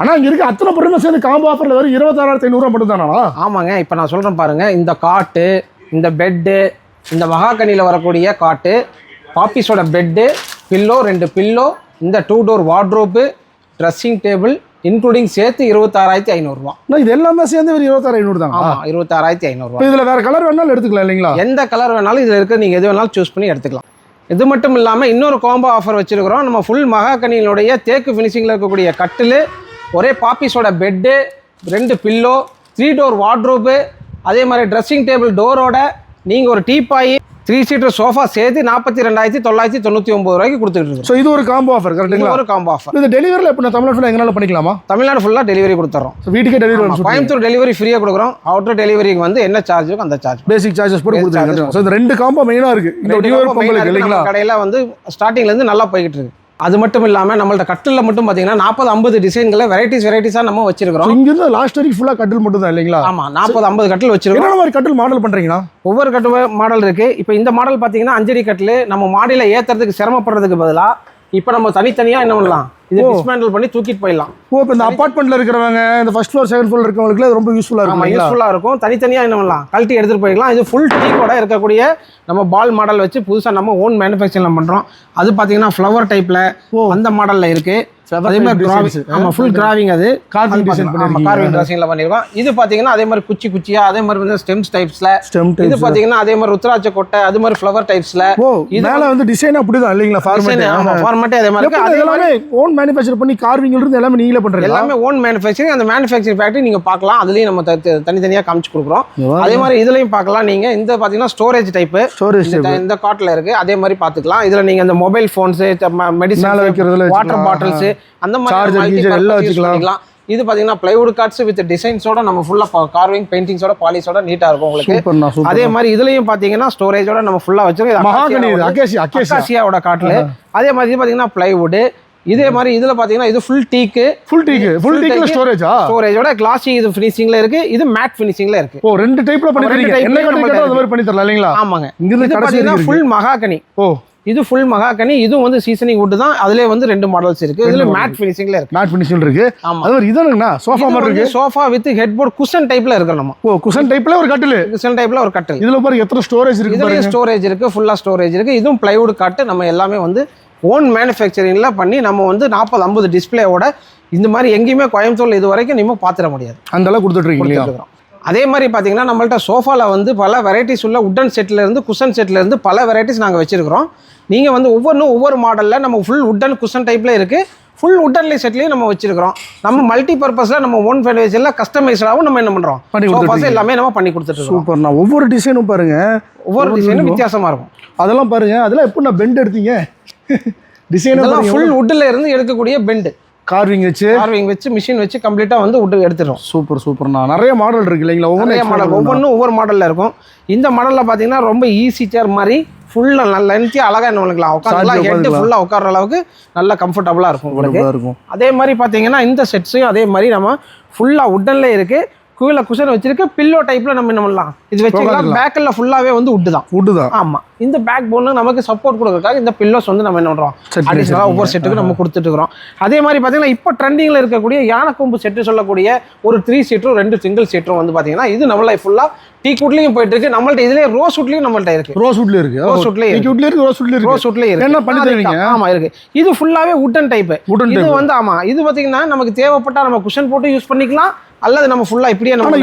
ஆனால் இங்கே இருக்க அத்தனை பொருளுமே சேர்ந்து காம்போ ஆஃபரில் வெறும் 26,500 மட்டும் தானா? ஆமாங்க. இப்போ நான் சொல்கிறேன் பாருங்கள், இந்த காட்டு, இந்த பெட்டு, இந்த மகாகனியில் வரக்கூடிய காட்டு, பாப்பிஸோட பெட்டு, பில்லோ 2 பில்லோ, இந்த 2 door wardrobe, dressing table including சேர்த்து 26,500 இது எல்லாமே சேர்ந்து ஒரு 26,500 தான். ஆமாம், 26,500. இதில் வேறு கலர் வேணாலும் எடுத்துக்கலாம் இல்லைங்களா? எந்த கலர் வேணாலும் இதில் இருக்க நீங்கள் எது வேணாலும் சூஸ் பண்ணி எடுத்துக்கலாம். இது மட்டும் இல்லாமல் இன்னொரு காம்போ ஆஃபர் வச்சுருக்கிறோம். நம்ம ஃபுல் மகாகனியினுடைய தேக்கு ஃபினிஷிங்கில் இருக்கக்கூடிய கட்டில், ஒரே பாப்பிஸோட பெட்டு, 2 பில்லோ, 3 டோர் வார்ட்ரோப்பு, அதே மாதிரி ட்ரெஸ்ஸிங் டேபிள் டோரோட நீங்கள் ஒரு டீப்பாயி 3 சீட்டர் சோஃபா சேர்த்து 42,999 ரூபாய்க்கு கொடுத்துட்டு இருக்கோம். ஸோ இது ஒரு காம்போ ஆஃபர் கரெக்டுங்களா? ஒரு காம்போ ஆஃபர். இது டெலிவரியில் இப்போ தமிழ்நாடு ஃபுல்லாக எங்கனாலும் பண்ணிக்கலாமா? தமிழ்நாடு ஃபுல்லாக டெலிவரி கொடுத்துறோம். வீட்டுக்கே டெலிவரி. கோயம்புத்தூர் டெலிவரி ஃப்ரீயாக கொடுக்குறோம். அவுட்டர் டெலிவரிக்கு வந்து என்ன சார்ஜ் இருக்கும் அந்த சார்ஜ், பேசிக் சார்ஜஸ் போட்டு கொடுத்துருக்கோம். ஸோ இந்த 2 காம்போ மெயினாக இருக்குது இந்த பொங்கலுக்கு இல்லைங்களா? கடையில் வந்து ஸ்டார்டிங்லேருந்து நல்லா போய்கிட்டு இருக்கு. அது மட்டும் இல்லாமல் நம்மள்ட்ட கட்டில் மட்டும் பார்த்தீங்கன்னா 40-50 டிசைன்களை வெரைட்டிஸாக நம்ம வச்சிருக்கிறோம். இங்கிருந்து லாஸ்ட் வரைக்கும் ஃபுல்லாக கட்டில் மட்டும் தான் இல்லைங்களா? ஆமாம், 40-50 கட்டில் வச்சிருக்கோம். என்ன மாதிரி கட்டில் மாடல் பண்ணுறீங்கன்னா? ஒவ்வொரு கட்டில் மாடல் இருக்குது. இப்போ இந்த மாடல் பார்த்தீங்கன்னா 5 அடி கட்டில் நம்ம மாடியில் ஏற்றுறதுக்கு சிரமப்படுறதுக்கு பதிலாக இப்போ நம்ம தனித்தனியாக என்ன பண்ணலாம், இது டிஸ்மேண்டில் பண்ணி தூக்கிட்டு போயிடலாம். இப்போ இந்த அபார்ட்மெண்ட்டில் இருக்கிறவங்க, இந்த ஃபர்ஸ்ட் ஃப்ளோர் செகண்ட் ஃப்ளோர் இருக்கிறவங்களுக்கு அது ரொம்ப யூஸ்ஃபுல்லாக இருக்கும். யூஸ்ஃபுல்லாக இருக்கும். தனித்தனியாக என்ன பண்ணலாம், கழட்டி எடுத்துகிட்டு போயிடலாம். இது ஃபுல் டீக்கோட இருக்கக்கூடிய நம்ம பால் மாடல் வச்சு புதுசாக நம்ம ஓன் மேனுஃபேக்சரிங் பண்ணுறோம். அது பார்த்தீங்கன்னா ஃப்ளவர் டைப்பில் அந்த மாடலில் இருக்குது. அதே மாதிரி ஃபுல் கிராவிங், அது கார்விங் டிசைனில் பண்ணியிருக்கோம். இது பார்த்தீங்கன்னா அதே மாதிரி குச்சியா, அதே மாதிரி வந்து ஸ்டெம்ஸ் டைப்ஸில். இது பார்த்தீங்கன்னா அதே மாதிரி ருத்ராட்ச கொட்டை, அது மாதிரி ஃப்ளவர் டைப்ஸில். மேலே வந்து டிசைன் அப்படிதான் இல்லைங்களா? ஃபார்மேட்டே அதே மாதிரி. அது எல்லாமே ஓன் மேனுஃபேக்சர் பண்ணி கார்விங்ல இருந்து எல்லாமே நீங்களே பண்றீங்க? எல்லாமே ஓன் மேனுஃபேக்சரிங். அந்த மேனுஃபேக்சரிங் ஃபேக்டரி நீங்கள் பார்க்கலாம். அதுலேயும் நம்ம தனித்தனியாக காமிச்சு கொடுக்குறோம். அதே மாதிரி இதுலையும் பார்க்கலாம். நீங்கள் இந்த பார்த்தீங்கன்னா ஸ்டோரேஜ் டைப்பு, இந்த காட்டில் இருக்குது. அதே மாதிரி பார்த்துக்கலாம். இதில் நீங்கள் இந்த மொபைல் ஃபோன்ஸு, மெடிசன் வைக்கிறதுல, வாட்டர் பாட்டில்ஸ், அந்த மாதிரி எல்லாம் வச்சுக்கலாம். இது பார்த்தீங்கன்னா பிளைவுட் கார்ட்ஸ் வித் டிசைன்ஸோட நம்ம ஃபுல்லாக கார்விங், பெயிண்டிங்ஸோட, பாலிஷோட நீட்டாக இருக்கும் உங்களுக்கு. அதே மாதிரி இதுலையும் பார்த்தீங்கன்னா ஸ்டோரேஜோட நம்ம ஃபுல்லாக வச்சிருக்கோம். அக்காசியாவோட காட்டில். அதே மாதிரி இது பார்த்தீங்கன்னா பிளைவுட். இதே மாதிரி இதுல பாத்தீங்கன்னா இது ஃபுல் டீக்கு ஸ்டோரேஜோட கிளாசி இது ஃபினிஷிங்ல இருக்கு. இது மேட் ஃபினிஷிங்ல இருக்கு. ஓ, 2 டைப்ல பண்ணிருக்கீங்க. என்ன கேட்டா அது மாதிரி பண்ணி தரலாம் இல்லீங்களா? ஆமாங்க. இது பாத்தீங்கன்னா ஃபுல் மகாகனி. ஓ, இது ஃபுல் மகாகனி. இது வந்து சீசனிங் வுட் தான். அதுல வந்து 2 மாடல்ஸ் இருக்கு. இதுல மேட் ஃபினிஷிங்ல இருக்கு. மேட் ஃபினிஷிங்ல இருக்கு. அது மாதிரி இதுனா சோஃபா மாதிரி இருக்கு. Sofa with head board cushion டைப்ல இருக்கு. நம்ம ஓ, குஷன் டைப்ல ஒரு கட்டில். குஷன் டைப்ல ஒரு கட்டில். இதுல பாருங்க எத்தனை ஸ்டோரேஜ் இருக்கு. இதுல ஸ்டோரேஜ் இருக்கு, ஃபுல்லா ஸ்டோரேஜ் இருக்கு. இதுவும் பிளைவுட் காட்டு. நம்ம எல்லாமே வந்து ஓன் மேனுஃபேக்சரிங்ல பண்ணி நம்ம வந்து 40-50 டிஸ்பிளேவோட இந்த மாதிரி எங்கேயுமே கோயம்புத்தூர்ல இது வரைக்கும் நீங்க பாத்திர முடியாது. அந்த அளவுக்கு கொடுத்துட்டு இருக்கீங்க. அதே மாதிரி பார்த்தீங்கன்னா நம்மள்ட்ட சோஃபாவில் வந்து பல வெரைட்டிஸ் உள்ள உட்டன் செட்டில் இருந்து குஷன் செட்டில் இருந்து பல வெரைட்டிஸ் நாங்கள் வச்சிருக்கிறோம். நீங்கள் வந்து ஒவ்வொரு மாடலில் நம்ம ஃபுல் உட்டன் குஷன் டைப்பில் இருக்குது. ஃபுல் உட்டன்லேயே செட்லேயும் நம்ம வச்சிருக்கிறோம். நம்ம மல்டி பர்பஸில் நம்ம ஓன் ஃபேன்வேஜில் கஸ்டமைஸ்டாகவும் நம்ம என்ன பண்ணுறோம், சோஃபாஸ் எல்லாமே நம்ம பண்ணி கொடுத்துட்டு. சூப்பர்ண்ணா. ஒவ்வொரு டிசைனும் பாருங்க, ஒவ்வொரு டிசைனும் வித்தியாசமாக இருக்கும். அதெல்லாம் பாருங்க. அதெல்லாம் எப்படி நான் பெண்ட் எடுத்தீங்க? டிசைன் ஃபுல் உட்டில் இருந்து எடுக்கக்கூடிய பெண்டு, கார்விங் வச்சு மிஷின் வச்சு கம்ப்ளீட்டாக வந்து விட்டு எடுத்துடும். சூப்பர்ண்ணா. நிறைய மாடல் இருக்கு இல்லைங்களா? ஒவ்வொன்றும் ஒவ்வொரு மாடலில் இருக்கும். இந்த மாடலில் பார்த்தீங்கன்னா ரொம்ப ஈஸி சேர் மாதிரி ஃபுல்லாக நல்லா லென்த்தியாக அழகாக என்ன பண்ணிக்கலாம், உட்காந்துலாம் ஹெட்டு ஃபுல்லாக உட்கார அளவுக்கு நல்லா கம்ஃபர்டபுளாக இருக்கும் உங்களுக்கு. அதே மாதிரி பார்த்தீங்கன்னா இந்த செட்ஸையும் அதே மாதிரி நம்ம ஃபுல்லாக உட்டன்லேயே இருக்குது. கீழே குஷன் வச்சிருக்கு. பில்லோ டைப்ல நம்ம என்ன பண்ணலாம், இது வச்சுக்கலாம். பேக்கில் ஃபுல்லாகவே வந்து உட்டு தான். ஆமாம், இந்த பேக் போன் நமக்கு சப்போர்ட் கொடுக்கறதுக்காக இந்த பில்லோஸ் வந்து நம்ம என்ன பண்ணுறோம், அடிஷனலாக ஒவ்வொரு செட்டுக்கு நம்ம கொடுத்துட்டு இருக்கிறோம். அதே மாதிரி பார்த்தீங்கன்னா இப்போ ட்ரெண்டிங்கில் இருக்கக்கூடிய யானைக்கொம்பு செட்டு சொல்லக்கூடிய ஒரு 3 சீட்டரும் 2 சிங்கிள் சீட்டரும் வந்து பார்த்தீங்கன்னா இது நம்மள ஃபுல்லாக டீக் வுட்லையும் போயிட்டு இருக்கு. நம்மள்ட்ட இதுலேயே ரோஸ் வுட்லையும் நம்மள்ட்ட இருக்கு. ரோஸ் வுட்லேயே இருக்கு. என்ன பண்ணி தருவீங்க? ஆமாம் இருக்கு. இது ஃபுல்லாகவே உட்டன் டைப். இது வந்து ஆமாம், இது பார்த்தீங்கன்னா நமக்கு தேவைப்பட்டா நம்ம குஷன் போட்டு யூஸ் பண்ணிக்கலாம், அல்லது நம்ம ஃபுல்லா இப்படியே நம்ம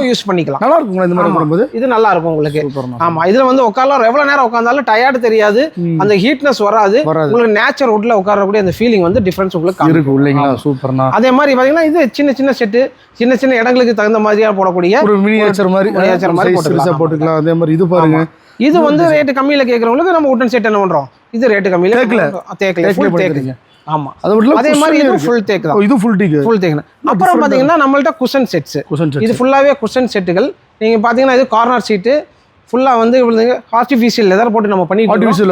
யூஸ் பண்ணிக்கலாம். நல்லா இருக்கும் இந்த மாதிரி போடும்போது. இது நல்லா இருக்கும் உங்களுக்கு. ஆமா, இதுல வந்து உட்காரலாம், எவ்வளவு நேரம் உட்கார்ந்தாலும் டயர்டு தெரியாது, அந்த ஹீட்னஸ் வராது. உங்களுக்கு நேச்சர் வுட்ல உட்காரக்கூடிய அந்த ஃபீலிங் வந்து டிஃபரன்ஸ் உங்களுக்கு இருக்கும் இல்லைங்களா? சூப்பர்ண்ணா. அதே மாதிரி பாத்தீங்கன்னா இது சின்ன செட்டு, சின்ன இடங்களுக்கு தகுந்த மாதிரியா போடக்கூடிய ஒரு மினியேச்சர் மாதிரி போட்டுக்கலாம். அதே மாதிரி இது பாருங்க, இது வந்து ரேட் கம்மியில கேக்குறவங்களுக்கு நம்ம உட்டன் செட் என்ன பண்றோம், இது ரேட் கம்மியில தேக்கல ஃபுல் தேக்குங்க. ஆமா, அதே மாதிரி இது ஃபுல் தேக் தான். இது ஃபுல் தேக். அப்புறம் பாத்தீங்கன்னா நம்மள்ட்ட குஷன் செட்ஸ். இது ஃபுல்லாவே குஷன் செட்டுகள். நீங்க பாத்தீங்கன்னா இது கார்னர் சீட்டு ஃபுல்லா வந்து ஆர்டிஃபிஷியல் லெதர் போட்டு நம்ம பண்ணிட்டு ஆர்டிஃபிஷியல்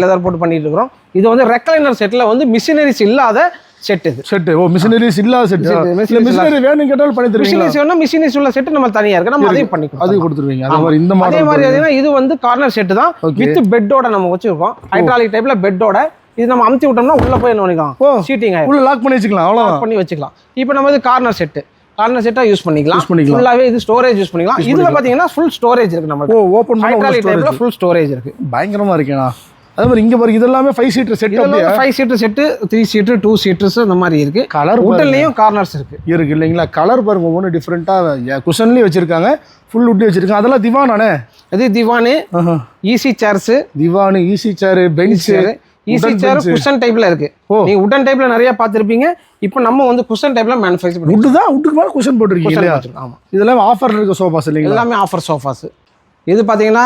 லெதர் போட்டு பண்ணிட்டு இருக்கோம். இது வந்து ரெக்லைனர் செட்ல வந்து மிஷினரிஸ் இல்லாத செட். இது செட். ஓ, மிஷினரிஸ் இல்லாத செட். மிஷினரி வேணும் கேட்டாலும் பண்ணி தருவீங்க. மிஷினரிஸ் உள்ள செட் நம்ம தனியா இருக்கு, நம்ம அதையும் பண்ணி கொடுத்துருவீங்க. அதே மாதிரி இந்த மாதிரி. அதே மாதிரி இது வந்து கார்னர் செட் தான் வித் பெட்டோட நம்ம வச்சிருக்கோம். ஹைட்ராலிக் டைப்ல பெட்டோட இது நம்ம அமுத்தி விட்டோம்னா உள்ள போய் என்ன பண்ணிக்கலாம், சீட்டிங் உள்ள லாக் பண்ணி வச்சுக்கலாம், அவ்வளவுதான் பண்ணி வச்சுக்கலாம். இப்போ நம்ம இது கார்னர் செட்டா யூஸ் பண்ணிக்கலாம். ஃபுல்லாவே இது ஸ்டோரேஜ் யூஸ் பண்ணிக்கலாம். இதுல பாத்தீங்கன்னா ஃபுல் ஸ்டோரேஜ் இருக்கு நமக்கு. ஓபன் பண்ணா ஃபுல் ஸ்டோரேஜ் இருக்கு. பயங்கரமா இருக்கேனா. அதே மாதிரி இங்க பாருங்க, இதெல்லாம் 5 சீட்டர் செட். அப்படியே 5 சீட்டர் செட், 3 சீட்டர், 2 சீட்டர்ஸ் அந்த மாதிரி இருக்கு. கலர் வுட்லயும் கார்னர்ஸ் இருக்கு இல்லைங்களா? கலர் பாருங்க, ஒவ்வொரு டிஃபரெண்டா குஷன்லயும் வச்சிருக்காங்க, ஃபுல் வுட் வச்சிருக்காங்க. அதெல்லாம் திவானானே? அது திவானு, ஈஸி சேர்ஸ், திவானு, ஈஸி சேர், பெஞ்ச், ஈஸி சேர் குஷன் டைப்ல இருக்கு. நீங்க வுடன் டைப்ல நிறைய பாத்திருப்பீங்க. இப்போ நம்ம வந்து குஷன் டைப்ல மேனுஃபேக்சர் பண்ணி வுட் தான், வுட்டுக்கு மேல குஷன் போட்டுருக்கீங்க இல்லையா? ஆமா, இதெல்லாம் ஆஃபர்ல இருக்க சோஃபாஸ் இல்லைங்களா? எல்லாமே ஆஃபர் சோஃபாஸ். இது பார்த்தீங்கன்னா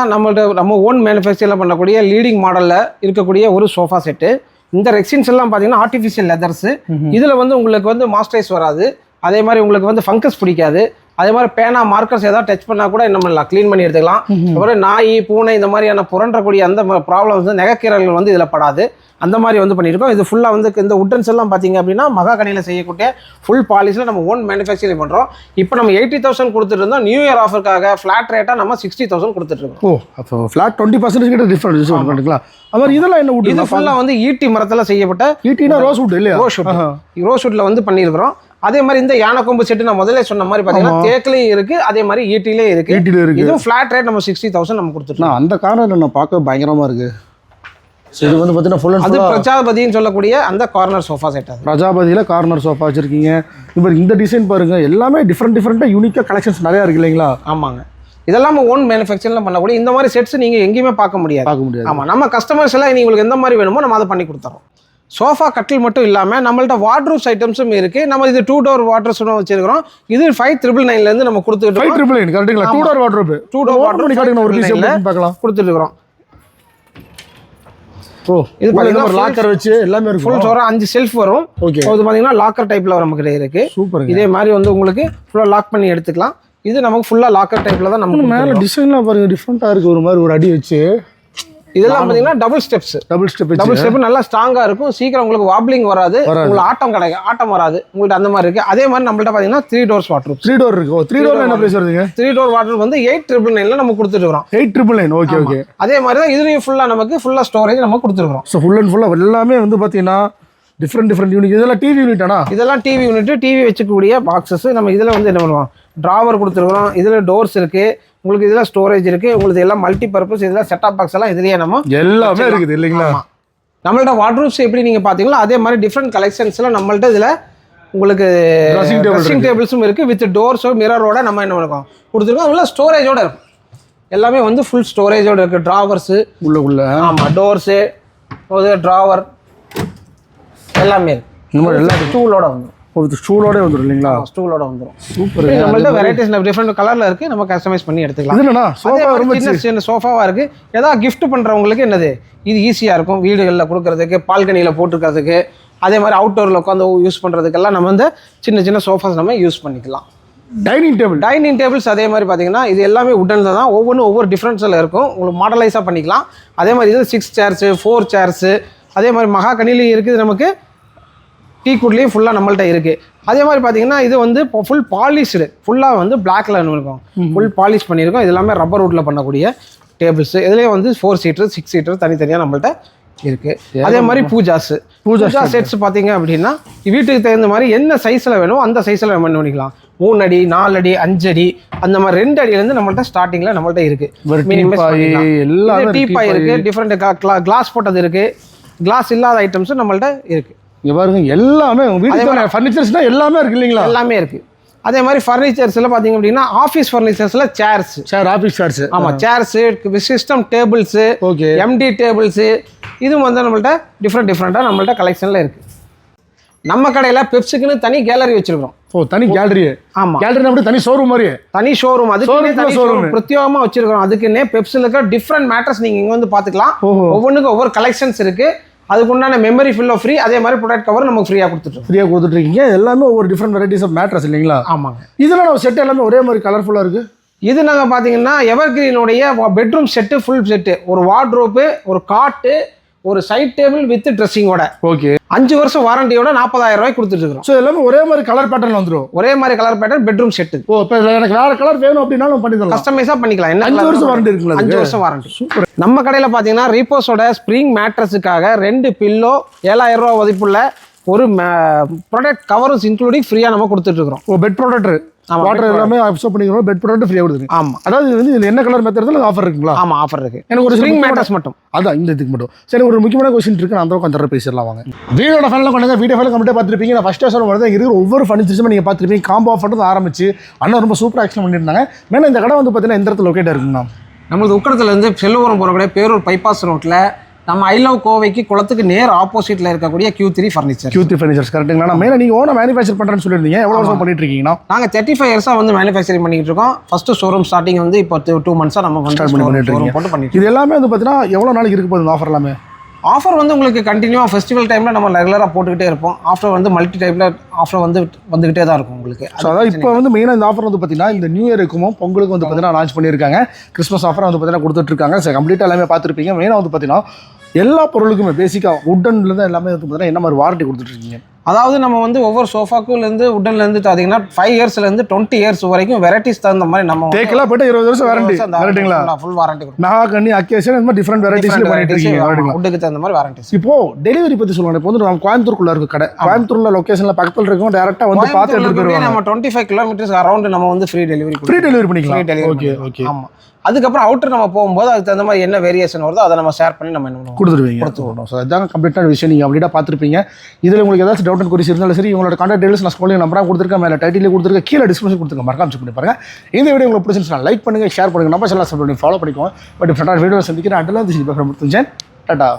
நம்ம ஓன் மேனுஃபேக்சரில் பண்ணக்கூடிய லீடிங் மாடலில் இருக்கக்கூடிய ஒரு சோஃபா செட்டு. இந்த ரெக்ஸின்ஸ் எல்லாம் பார்த்தீங்கன்னா ஆர்டிஃபிஷியல் லெதர்ஸு. இதில் வந்து உங்களுக்கு வந்து மாஸ்டரைஸ் வராது. அதே மாதிரி உங்களுக்கு வந்து ஃபங்கஸ் பிடிக்காது. அதே மாதிரி பேனா மார்க்கர்ஸ் ஏதாவது டச் பண்ணால் கூட என்ன பண்ணலாம், க்ளீன் பண்ணி எடுத்துக்கலாம். அப்புறம் நாய், பூனை இந்த மாதிரியான புரண்டக்கூடிய அந்த ப்ராப்ளம் வந்து நெகக்கீரல்கள் வந்து இதில் படாது. அந்த மாதிரி வந்து பண்ணியிருக்கோம். இது ஃபுல்லாக வந்து இந்த வுட்டன்ஸ் எல்லாம் பார்த்தீங்க அப்படின்னா மகாகனியில் செய்யக்கூடிய ஃபுல் பாலிஷில் நம்ம ஓன் மேனுஃபேக்சரிங் பண்ணுறோம். இப்போ நம்ம 80,000 கொடுத்துட்டு இருந்தோம். நியூ இயர் ஆஃபருக்காக ஃப்ளாட் ரேட்டாக நம்ம 60,000 கொடுத்துட்ருக்கோம். அப்போ ஃப்ளாட் 20% கிட்ட டிஃபரெண்ட் பண்ணிக்கலாம். அது இதெல்லாம் என்ன வுட்? இது ஃபுல்லாக வந்து ஈட்டி மரத்தில் செய்யப்பட்ட, ஈட்டினா ரோஸ் வுட் இல்லையா? ரோஸ் வுட்டில் வந்து பண்ணியிருக்கிறோம். அதே மாதிரி இந்த யானைக்கொம்பு செட்டு நான் முதல்ல சொன்ன மாதிரி பார்த்தீங்கன்னா தேக்கிலையும் இருக்கு, அதே மாதிரி ஈட்டிலே இருக்கு. இதுவும் ஃப்ளாட் ரேட் நம்ம 60,000 நம்ம கொடுத்துருக்கோம். அந்த கார்னர் நான் பார்க்க பயங்கரமா இருக்கு. இது வந்து பார்த்தீங்கன்னா ஃபுல் அண்ட் அது பிரஜாபதினு சொல்லக்கூடிய அந்த கார்னர் சோஃபா செட். பிரஜாபதியில் கார்னர் சோஃபா வச்சிருக்கீங்க. இப்போ இந்த டிசைன் பாருங்க, எல்லாமே டிஃப்ரெண்ட்டாக யூனிக்காக கலெக்ஷன்ஸ் நிறையா இருக்கு இல்லைங்களா? ஆமாங்க, இதெல்லாம் ஓன் மேனுஃபேக்சரிங் பண்ணக்கூடிய இந்த மாதிரி செட்ஸ் நீங்கள் எங்கேயுமே பார்க்க முடியாது. ஆமாம், நம்ம கஸ்டமர்ஸ் எல்லாம் உங்களுக்கு எந்த மாதிரி வேணுமோ நம்ம அதை பண்ணி கொடுத்துறோம். சோஃபா கட்டில் மட்டும் இல்லாமல் நம்மள்ட்ட வார்ட்ரூப்ஸ் ஐட்டம்ஸும் இருக்குது. நம்ம இது 2 டோர் வார்ட்ரூப்ஸ் வச்சிருக்கிறோம். இது 5,999 நம்ம கொடுத்துட்டு 5,999 கரெக்ட்டுங்களா? 2 டோர் வார்ட்ரூப், 2 டோர் வார்ட்ரூப் காட்டுங்க, ஒரு பீஸ் பார்க்கலாம் கொடுத்துட்டு இருக்கோம். இது பாத்தீங்கன்னா லாக்கர் வச்சு எல்லாமே இருக்கு. ஃபுல் சோரா 5 ஷெல்ஃப் வரும். ஓகே, இது பாத்தீங்கன்னா லாக்கர் டைப்ல நமக்கு இருக்கு. சூப்பர். இதே மாதிரி வந்து உங்களுக்கு ஃபுல்லா லாக் பண்ணி எடுத்துக்கலாம். இது நமக்கு ஃபுல்லா லாக்கர் டைப்ல தான் நமக்கு மேல டிசைன்லாம் பாருங்க, டிஃபரெண்டா இருக்கு. ஒரு மாதிரி ஒரு அடி வச்சு இதெல்லாம் பாத்தீங்கன்னா டபுள் ஸ்டெப் நல்லா ஸ்ட்ராங்கா இருக்கும். சீக்கிரம் உங்களுக்கு வாப்லிங் வராது, உங்களுக்கு ஆட்டம் வராது உங்களுக்கு. அந்த மாதிரி இருக்கு. அதே மாதிரி நம்மள்ட்ட பாத்தீங்கன்னா 3 டோர்ஸ் வாட்டர் 3 டோர் இருக்கு. 3 டோர்ல என்ன பிரைஸ் வருதுங்க? 3 டோர் வாட்டர் வந்து 8,999 நம்ம கொடுத்துட்டு இருக்கோம். 8,999. Okay okay. அதே மாதிரி தான் இதுலயும் ஃபுல்லா நமக்கு ஃபுல்லா ஸ்டோரேஜ் நம்ம கொடுத்துருக்கோம். ஸோ ஃபுல் அண்ட் ஃபுல்லா எல்லாமே வந்து பாத்தீங்கன்னா டிஃப்ரெண்ட் யூனிட். இதெல்லாம் டிவி யூனிட்டானா? இதெல்லாம் டிவி யூனிட், டிவி வச்சுக்கூடிய பாக்ஸஸ். நம்ம இதுல வந்து என்ன பண்ணுவோம், டிராவர் கொடுத்துருக்கோம். இதுல டோர்ஸ் இருக்கு உங்களுக்கு, இதெல்லாம் ஸ்டோரேஜ் இருக்கு உங்களுக்கு, எல்லாம் மல்டி பர்பஸ். இதெல்லாம் செட்டப் பாக்ஸ் எல்லாம் இதுலயே நம்ம எல்லாமே இருக்குது இல்லைங்களா? நம்மள்ட்ட வார்ட்ரூப்ஸ் எப்படி நீங்க பாத்தீங்களோ அதே மாதிரி டிஃப்ரெண்ட் கலெக்ஷன்ஸ்லாம் நம்மள்ட்ட இதுல உங்களுக்கு ட்ரெஸ்ஸிங் டேபிள்ஸும் இருக்கு. வித் டோர்ஸோ மிரரோட நம்ம என்ன பண்ணுவோம் கொடுத்துருக்கோம். அதெல்லாம் ஸ்டோரேஜோட இருக்கும். எல்லாமே வந்து ஃபுல் ஸ்டோரேஜோட இருக்கு. டிராவர்ஸ் உள்ள ஆமா, டோர்ஸு, டிராவர் எல்லாமே இருக்கு. இந்த மாதிரி எல்லா ஸ்டூலோட வந்துடும். ஸ்டூலோட வந்துடும் இல்லைங்களா? ஸ்டூலோட வந்துடும். சூப்பர். நம்மள்ட்ட வெரைட்டிஸ் டிஃப்ரெண்ட் கலர்ல இருக்கு, நம்ம கஸ்டமைஸ் பண்ணி எடுத்துக்கலாம். என்னன்னா சோஃபா ரொம்ப சின்ன சோஃபாவா இருக்கு. ஏதாவது கிஃப்ட் பண்றவங்களுக்கு என்னது இது ஈஸியா இருக்கும். வீடுகளில் கொடுக்கறதுக்கு, பால்கனியில போட்டுக்கிறதுக்கு, அதே மாதிரி அவுட்டோர்ல உட்காந்து யூஸ் பண்றதுக்கெல்லாம் நம்ம வந்து சின்ன சோஃபாஸ் நம்ம யூஸ் பண்ணிக்கலாம். டைனிங் டேபிள்ஸ் அதே மாதிரி பார்த்தீங்கன்னா இது எல்லாமே உட்டன்ல தான். ஒவ்வொன்றும் ஒவ்வொரு டிஃப்ரென்ஸில் இருக்கும். உங்களுக்கு மாடலைஸாக பண்ணிக்கலாம். அதே மாதிரி இது 6 சேர்ஸு, 4 சேர்ஸு, அதே மாதிரி மகாகனிலையும் இருக்குது. நமக்கு டீக்குட்லேயும் ஃபுல்லாக நம்மள்ட்ட இருக்குது. அதே மாதிரி பார்த்தீங்கன்னா இது வந்து ஃபுல் பாலிஷ்டு, ஃபுல்லாக வந்து பிளாக்ல இருக்கும். ஃபுல் பாலிஷ் பண்ணியிருக்கோம். இது எல்லாமே ரப்பர் வுட்ல பண்ணக்கூடிய டேபிள்ஸ். இதுலேயே வந்து 4 சீட்டர் 6 சீட்டர் தனித்தனியாக நம்மள்ட்ட இருக்கு. அதே மாதிரி பூஜா செட்ஸ் பார்த்தீங்க அப்படின்னா வீட்டுக்கு தகுந்த மாதிரி என்ன சைஸில் வேணும் அந்த சைஸில் நம்ம என்ன பண்ணிக்கலாம். 3 அடி, 4 அடி, 5 அடி, அந்த மாதிரி 2 அடியிலேருந்து நம்மள்ட்ட ஸ்டார்டிங்கில் நம்மள்ட்ட இருக்கு. டீப்பாய் இருக்கு, டிஃப்ரெண்ட் கிளாஸ் போட்டது இருக்கு, கிளாஸ் இல்லாத ஐட்டம்ஸும் நம்மள்ட்ட இருக்கு. இங்க பாருங்க எல்லாமே வீட்டுக்கு ஃபர்னிச்சர்ஸ்னா எல்லாமே இருக்கு இல்லைங்களா? எல்லாமே இருக்கு. அதே மாதிரி ஃபர்னிச்சர்ஸ்ல பாத்தீங்க அப்படின்னா ஆஃபீஸ் ஃபர்னிச்சர்ஸ்ல சேர் ஆஃபீஸ் சேர்ஸ், ஆமா chairs, system tables, okay, MD tables, இதுவும் வந்து நம்மள்ட்ட டிஃப்ரெண்டா நம்மள்ட்ட கலெக்ஷன்ல இருக்கு. நம்ம கடையில பெப்ஸுக்குன்னு தனி கேலரி வச்சிருக்கோம். ஓ, தனி கேலரி? ஆமா, கேலரி அப்படி தனி ஷோரூம் மாதிரி, தனி ஷோரூம், அதுக்கு தனி ஷோரூம் பிரத்யேகமா வச்சிருக்கோம். அதுக்குன்னே பெப்ஸ்ல இருக்க டிஃப்ரெண்ட் மேட்டர்ஸ் நீங்க இங்க வந்து பாத்துக்கலாம். ஒவ்வொன்றுக்கும் ஒவ்வொரு கலெக்ஷன்ஸ் இருக்கு. அதுக்கு உண்டான மெமரி ஃபில் ஃப்ரீ, அதே மாதிரி ப்ராடக்ட் கவர் நமக்கு ஃப்ரீயாக கொடுத்துட்ருக்கீங்க. எல்லாமே ஒவ்வொரு டிஃப்ரெண்ட் வெரைட்டிஸ் ஆஃப் மேட்ரஸ் இல்லைங்களா? ஆமாங்க. இதெல்லாம் நம்ம செட் எல்லாமே ஒரே மாதிரி கலர்ஃபுல்லாக இருக்குது. இது நாங்கள் பார்த்தீங்கன்னா எவர்கிரீனுடைய பெட்ரூம் செட்டு, ஃபுல் செட்டு, ஒரு வார்ட்ரோப்பு, ஒரு காட்டு, ஒரு சைட் டேபிள் வித் ட்ரெஸ்ஸிங்கோட ஓகே 5 வருஷம் வாரண்டியோட 40,000 ரூபாய் கொடுத்துட்டு இருக்கோம். ஸோ எல்லாமே ஒரே மாதிரி கலர் பேட்டர்ன் வந்துடும். ஒரே மாதிரி கலர் பேட்டர்ன் பெட்ரூம் செட்டு. ஓ இப்போ எனக்கு வேற கலர் வேணும் அப்படின்னாலும் பண்ணி தரலாம். கஸ்டமைஸா பண்ணிக்கலாம். என்ன 5 வருஷம் வாரண்டி இருக்குங்களா? 5 வருஷம் வாரண்டி. சூப்பர். நம்ம கடையில் பார்த்தீங்கன்னா ரீபோஸோட ஸ்ப்ரிங் மேட்ரஸுக்காக 2 பில்லோ 7,000 ரூபா மதிப்புள்ள ஒரு ப்ராடக்ட் கவர்ஸ் இன்க்ளூடிங் ஃப்ரீயாக நம்ம கொடுத்துட்டு இருக்கிறோம். ஓ பெட் ப்ராடக்ட் வாட்டர் எல்லாமே அப்சர்வ் பண்ணிக்கிறோம். பெட் ப்ராடக்ட் ஃப்ரீயாக கொடுத்துருங்க. ஆமாம். அதாவது வந்து இதில் என்ன கலர் மெத்தடில் ஆஃபர் இருக்குங்களா? ஆமாம் ஆஃபர் இருக்கு. எனக்கு ஒரு ஸ்ப்ரிங் மேட்ரஸ் மட்டும். அதான் இந்த இதுக்கு மட்டும். சரி ஒரு முக்கியமான கொஸ்டின் இருக்கு. நான் அந்த கொஞ்சம் பேசிடலாம் வாங்க. வீடியோட ஃபைனல் கொண்டாங்க. வீடியோ ஃபைனல் கம்ப்ளீட்டாக பார்த்துருப்பீங்க. நான் ஃபஸ்ட்டு சொல்ல வரது இருக்கிற ஒவ்வொரு ஃபர்னிச்சர்ஸும் நீங்கள் பார்த்துருப்பீங்க. காம்போ ஆஃபர் ஆரம்பிச்சு அண்ணா ரொம்ப சூப்பராக எக்ஸ்பிளைன் பண்ணியிருந்தாங்க. மேலே இந்த கடை வந்து பார்த்தீங்கன்னா எந்த இடத்துல லொக்கேட் இருக்குங்கண்ணா? நம்மளுக்கு உக்கடத்துலேருந்து செல்லுவரம் போகிற கூட பேரூர் பைபாஸ் ரோட்டில் நம்ம ஐ லவ் கோவைக்கு குளத்துக்கு நேர் ஆப்போசிட்டில் இருக்கக்கூடிய Q3 ஃபர்னிச்சர். Q3 ஃபர்னிச்சர்ஸ் கரெக்ட்டுங்களா? நான் மெயினாக நீங்கள் ஓனாக மேனுஃபேக்சர் பண்ணுறேன்னு சொல்லியிருந்தீங்க. எவ்வளோ வருஷம் பண்ணிட்டு இருக்கீங்கன்னா? நாங்கள் 35 இயர்ஸாக வந்து மேனுஃபேக்சரிங் பண்ணிட்டு இருக்கோம். ஃபஸ்ட்டு ஷோரூம் ஸ்டார்டிங் வந்து இப்போ 2 மந்த்ஸாக நம்ம பண்ணிட்டு இருக்கோம். இது எல்லாமே வந்து பார்த்தீங்கன்னா எவ்வளோ நாளைக்கு இருக்க போகுது ஆஃபர் எல்லாமே? ஆஃபர் வந்து உங்களுக்கு கண்டினியூவாக ஃபெஸ்டிவல் டைமில் நம்ம ரெகுலராக போட்டுக்கிட்டே இருப்போம். ஆஃபர் வந்து மல்டி டைப்பில் ஆஃபர் வந்து வந்துகிட்டே தான் இருக்கும் உங்களுக்கு. ஸோ அதான் இப்போ வந்து மெயினாக இந்த ஆஃபர் வந்து பார்த்தீங்கன்னா இந்த நியூ இயருக்கும் பொங்கலுக்கு வந்து பார்த்தீங்கன்னா லான்ச் பண்ணியிருக்காங்க. கிறிஸ்மஸ் ஆஃபர் வந்து பார்த்தீங்கன்னா கொடுத்துட்ருக்காங்க. ஸோ கம்ப்ளீட்டாக எல்லாமே பார்த்துருப்பீங்க. மெயினாக வந்து பார்த்தீங்கன்னா எல்லா பொருளுக்குமே பேசிக்காக வுட்டன்லேருந்து எல்லாமே வந்து பார்த்தீங்கன்னா என்ன மாதிரி வாரண்டி கொடுத்துட்ருக்கீங்க? அதாவது நம்ம வந்து ஒவ்வொரு சோஃபாக்குலேருந்து வுட்டன்லேருந்து பார்த்தீங்கன்னா 5 இயர்ஸ்லேருந்து 20 இயர்ஸ் வரைக்கும் வெரைட்டிஸ் தகுந்த மாதிரி நம்ம தேக்கெல்லாம் போய்ட்டு 20 வருஷம் வாரண்டி கரெக்டுங்களா? Full warranty. நாகக்கண்ணி அக்கேஷன் இந்த மாதிரி டிஃப்ரெண்ட் வெரைட்டிஸ்ல பண்ணிட்டு இருக்கீங்க. வுட்டுக்கு தகுந்த மாதிரி வாரண்டிஸ். இப்போ டெலிவரி பற்றி சொல்லுவாங்க. இப்போ வந்து நம்ம கோயம்புத்தூருக்குள்ள இருக்க கடை, கோயம்புத்தூர்ல லொகேஷன்ல பக்கத்துல இருக்கும். டேரக்டா வந்து பார்த்து எடுத்துட்டு போயிடுவாங்க. நம்ம 25 கிலோமீட்டர்ஸ் அரௌண்ட் நம்ம வந்து ஃப்ரீ டெலிவரி பண்ணிக்கலாம். Okay okay. ஆமா. அதுக்கப்புறம் அவுட்டர் நம்ம போகும்போது அதுக்கு தகுந்த மாதிரி என்ன வேரியேஷன் வருதோ அதை நம்ம ஷேர் பண்ணி நம்ம என்ன கொடுத்துருவீங்க. ஸோ அதுதான் கம்ப்ளீட்டான விஷயம். நீங்கள் அப்படியே பார்த்துருப்பீங்க. இதில் உங்களுக்கு ஏதாச்சும் டவுட் அண்ட் கொரிஸ் இருந்தாலும் சரி, உங்களோட கான்டாக்ட் டீடைல்ஸ் நான் ஸ்கூலில் நம்பராக கொடுத்துருக்கேன். மேலே டைட்டிலே கொடுத்துருக்கேன். கீழே டிஸ்கிரிப்ஷன் கொடுத்துருக்கேன். மறக்காம செக் பண்ணி பாருங்க. இந்த வீடியோ உங்களுக்கு பிடிச்சிருந்துச்சுன்னா லைக் பண்ணுங்க, ஷேர் பண்ணுங்க. நம்ம சேனல் சப்ஸ்கிரைப் பண்ணி ஃபாலோ பண்ணிக்கோங்க. பட் வீடியோ சந்திக்கிறேன். அண்டெல்லாம் டாடா.